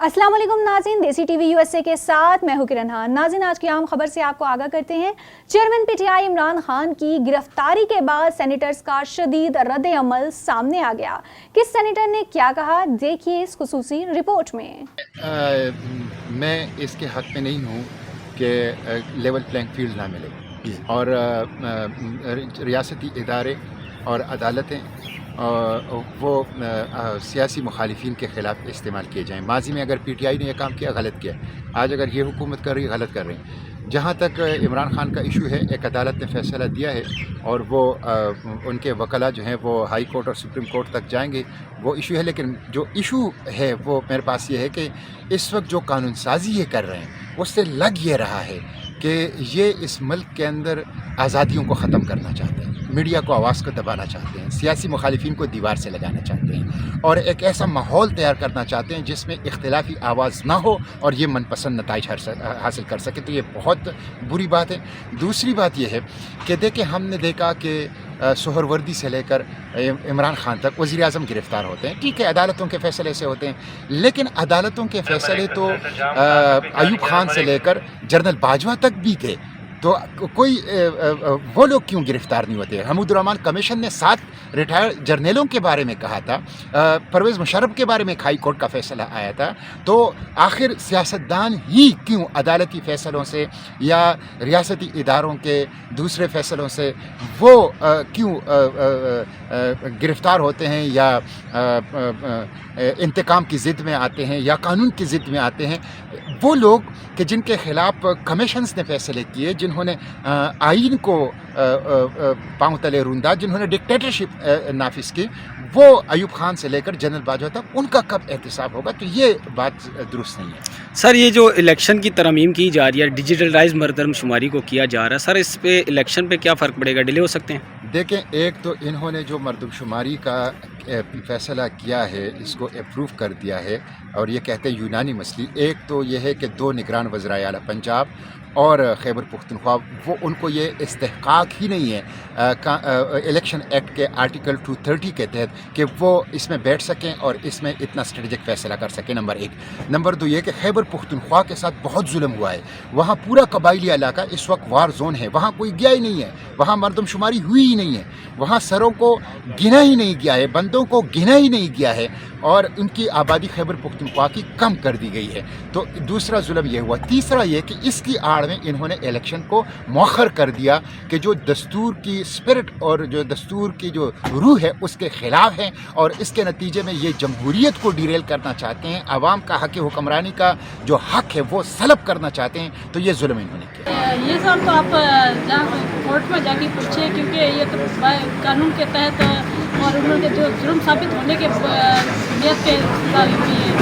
अस्सलाम वालेकुम नाज़रीन, देसी टीवी यूएसए के साथ मैं हूं किरण खान। नाज़रीन, आज की आम खबर से आपको आगाह करते हैं। चेयरमैन पीटीआई इमरान खान की गिरफ्तारी के बाद सेनेटर्स का शदीद रद्द अमल सामने आ गया। किस सेनेटर ने क्या कहा, देखिए इस खुसूसी रिपोर्ट में। मैं इसके हक में नहीं हूँ कि लेवल प्लेइंग फील्ड ना मिले और रियासती इदारे और अदालतें वो सियासी मुखालिफिन के ख़िलाफ़ इस्तेमाल किए जाएँ। माजी में अगर पीटीआई ने यह काम किया, गलत किया। आज अगर ये हुकूमत कर रही है, गलत कर रही है। जहाँ तक इमरान खान का इशू है, एक अदालत ने फ़ैसला दिया है और वो उनके वकला जो हैं वो हाई कोर्ट और सुप्रीम कोर्ट तक जाएंगे, वो इशू है। लेकिन जो इशू है वो मेरे पास ये है कि इस वक्त जो कानून साजी ये कर रहे हैं उससे लग ये रहा है कि ये इस मुल्क के अंदर आज़ादियों को ख़त्म करना चाहते हैं, मीडिया को आवाज़ को दबाना चाहते हैं, सियासी मुखालिफिन को दीवार से लगाना चाहते हैं और एक ऐसा माहौल तैयार करना चाहते हैं जिसमें इख्तिलाफी आवाज़ ना हो और ये मनपसंद नताइज हासिल कर सके। तो ये बहुत बुरी बात है। दूसरी बात यह है कि देखिए, हमने देखा कि सोहरवर्दी से लेकर इमरान खान तक वज़ीर आज़म गिरफ़्तार होते हैं। ठीक है, अदालतों के फ़ैसले से होते हैं, लेकिन अदालतों के फ़ैसले तो अयूब खान से लेकर जनरल बाजवा तक भी थे। तो कोई वो लोग क्यों गिरफ़्तार नहीं होते? हमीदुर्रहमान कमीशन ने 7 रिटायर्ड जर्नलों के बारे में कहा था, परवेज़ मुशर्रफ के बारे में हाई कोर्ट का फ़ैसला आया था। तो आखिर सियासतदान ही क्यों अदालती फ़ैसलों से या रियासती इदारों के दूसरे फ़ैसलों से वो क्यों गिरफ़्तार होते हैं या इंतकाम की ज़िद में आते हैं या कानून की ज़िद में आते हैं? वो लोग कि जिनके ख़िलाफ़ कमीशंस ने फ़ैसले किए, जिन्होंने आइन को पांव तले रूंधा, जिन्होंने डिक्टेटरशिप नाफिज की, वो अयूब खान से लेकर जनरल बाजवा तक, उनका कब एहतिसाब होगा? तो ये बात दुरुस्त नहीं है। सर, ये जो इलेक्शन की तरमीम की जा रही है, डिजिटलाइज मरदमशुमारी को किया जा रहा है, सर इस पे इलेक्शन पे क्या फ़र्क पड़ेगा? डिले हो सकते हैं? देखें, एक तो इन्होंने जो मरदमशुमारी का फ़ैसला किया है, इसको अप्रूव कर दिया है और ये कहते हैं यूनानी मसली। एक तो ये है कि 2 निगरान वज़राए आला पंजाब और खैबर पुख्तनख्वा, वो उनको ये इस्तेहकाक ही नहीं है इलेक्शन एक्ट के आर्टिकल 230 के तहत कि वो इसमें बैठ सकें और इसमें इतना स्ट्रेटजिक फ़ैसला कर सकें, नंबर 1। नंबर 2 ये कि खैबर पुख्तनख्वा के साथ बहुत जुल्म हुआ है। वहाँ पूरा कबायली इलाका इस वक्त वार जोन है, वहाँ कोई गया ही नहीं है, वहाँ मरदमशुमारी हुई ही नहीं है, वहाँ सरों को गिना ही नहीं गया है, बंदों को गिना ही नहीं गया है और उनकी आबादी खैबर पुख्तनख्वा की कम कर दी गई है। तो दूसरा जुल्म ये हुआ। तीसरा ये कि इसकी आड़ में इन्होंने इलेक्शन को मौखर कर दिया कि जो दस्तूर की स्पिरिट और जो दस्तूर की जो रूह है उसके ख़िलाफ़ है और इसके नतीजे में ये जमहूरियत को डिरेल करना चाहते हैं, आवाम का हक़ हुक्मरानी का जो हक़ है वो सलब करना चाहते हैं। तो ये जुल्म इन्होंने किया। ये सब तो आप जहाँ कोर्ट में जाके पूछिए, क्योंकि ये तो कानून के तहत और उन्होंने जो जुर्म साबित होने के नियत पे सजा हुई है,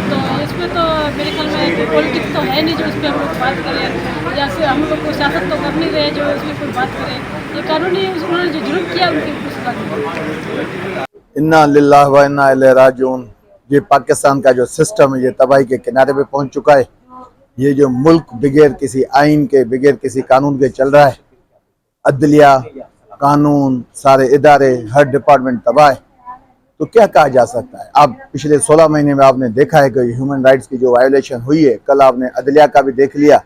तो इसमें तो मेरे ख्याल में पॉलिटिक्स तो है नहीं जो इस पर हम लोग बात करें, या फिर हम लोग को सियासत तो कर नहीं रहे जो इसमें कोई बात करें। ये कानूनी उन्होंने जो जुर्म किया उनकी सजा। इन्ना लिल्लाह व इन्ना इलैहि राजिऊन। ये पाकिस्तान का जो सिस्टम है ये तबाही के किनारे पे पहुंच चुका है। ये जो मुल्क बगैर किसी आइन के, बगैर किसी कानून के चल रहा है, अदलिया, कानून, सारे इदारे, हर डिपार्टमेंट तबाह है। तो क्या कहा जा सकता है? आप पिछले 16 महीने में आपने देखा है कि ह्यूमन राइट्स की जो वायोलेशन हुई है, कल आपने अदलिया का भी देख लिया।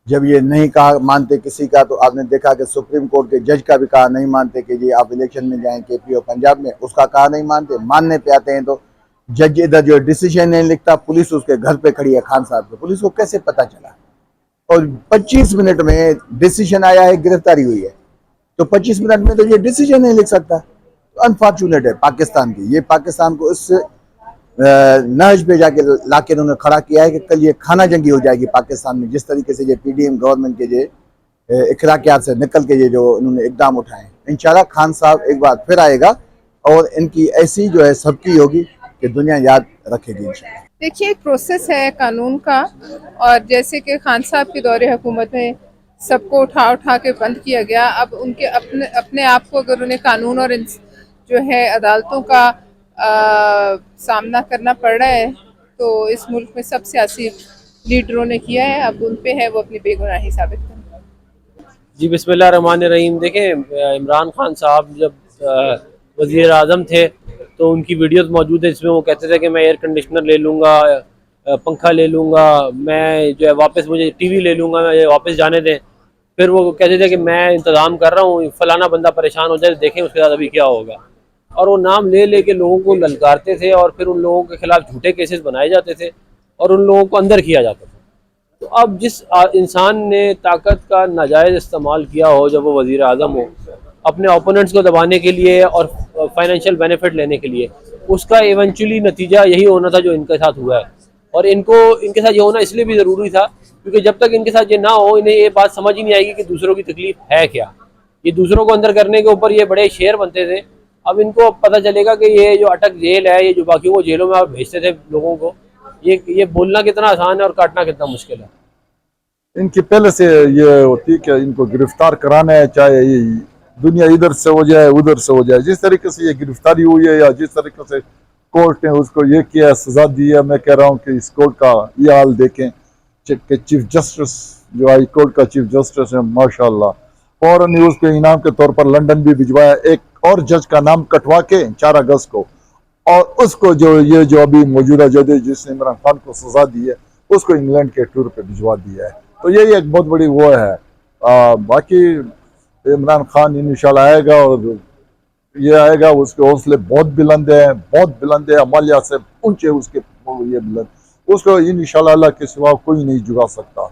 जब ये नहीं कहा मानते किसी का, तो आपने देखा कि सुप्रीम कोर्ट के जज का भी कहा नहीं मानते कि जी आप इलेक्शन में जाएं KP और पंजाब में, उसका कहा नहीं मानते। मानने पे आते हैं तो जज इधर जो डिसीजन नहीं लिखता, पुलिस उसके घर पे खड़ी है खान साहब के। पुलिस को कैसे पता चला? और 25 मिनट में डिसीजन आया है, गिरफ्तारी हुई है, तो 25 मिनट में तो ये डिसीजन नहीं लिख सकता। तो अनफॉर्चुनेट है पाकिस्तान की। ये पाकिस्तान को इस नहज पे जाके लाके उन्होंने खड़ा किया है कि कल ये खाना जंगी हो जाएगी पाकिस्तान में। जिस तरीके से ये PDM गवर्नमेंट के जो इखलाकियात से निकल के ये जो उन्होंने इकदाम उठाए, इंशाल्लाह खान साहब एक बार फिर आएगा और इनकी ऐसी जो है सबकी होगी कि दुनिया याद रखेगी इंशाल्लाह। देखिए, एक प्रोसेस है कानून का, और जैसे कि खान साहब के दौरे हुकूमत में सबको उठा उठा के बंद किया गया, अब उनके अपने आप को अगर उन्हें कानून और जो है अदालतों का सामना करना पड़ रहा है, तो इस मुल्क में सब सियासी लीडरों ने किया है, अब उन पे है वो अपनी बेगुनाही साबित करें। जी, बिस्मिल्लाह रहमान रहीम। देखें, इमरान खान साहब जब वज़ीर आज़म थे तो उनकी वीडियोस मौजूद है जिसमें वो कहते थे कि मैं एयर कंडीशनर ले लूँगा, पंखा ले लूँगा, मैं जो है वापस मुझे टीवी ले लूँगा, मैं वापस जाने दें। फिर वो कहते थे कि मैं इंतज़ाम कर रहा हूँ, फलाना बंदा परेशान हो जाए, देखें उसके साथ अभी क्या होगा। और वो नाम ले ले के लोगों को ललकारते थे और फिर उन लोगों के खिलाफ झूठे केसेस बनाए जाते थे और उन लोगों को अंदर किया जाता था। तो अब जिस इंसान ने ताकत का नाजायज़ इस्तेमाल किया हो, जब वो वज़ीर आज़म हो, अपने ओपोनेंट्स को दबाने के लिए और फाइनेंशियल बेनिफिट लेने के लिए, उसका इवेंचुअली नतीजा यही होना था जो इनके साथ हुआ है। और इनके साथ ये होना इसलिए भी ज़रूरी था क्योंकि जब तक इनके साथ ये ना हो, इन्हें ये बात समझ ही नहीं आएगी कि दूसरों की तकलीफ है क्या। ये दूसरों को अंदर करने के ऊपर ये बड़े शेर बनते थे। अब इनको पता चलेगा कि ये जो अटक जेल है, ये जो बाकियों को जेलों में आप भेजते थे लोगों को, ये बोलना कितना आसान है और काटना कितना मुश्किल है। इनकी पहले से ये होती कि इनको गिरफ्तार कराना है, चाहे ये दुनिया इधर से हो जाए उधर से हो जाए। जिस तरीके से ये गिरफ्तारी हुई है या जिस तरीके से कोर्ट ने उसको ये किया, सजा दी है, मैं कह रहा हूँ कि इस कोर्ट का ये हाल देखें कि चीफ जस्टिस जो हाई कोर्ट का चीफ जस्टिस है, माशाल्लाह, फौरन ही उसके इनाम के तौर पर लंदन भी भिजवाया, एक और जज का नाम कटवा के 4 अगस्त को, और उसको जो अभी मौजूदा जज है जिसने इमरान खान को सजा दी है, उसको इंग्लैंड के टूर पे भिजवा दिया है। तो यही एक बहुत बड़ी वो है। बाकी इमरान खान इंशाल्लाह आएगा और ये आएगा, उसके हौसले बहुत बुलंद है, बहुत बुलंद है, अमालिया से ऊंचे उसके ये बुलंद, उसको इंशाल्लाह अल्लाह के सिवा कोई नहीं झुका सकता।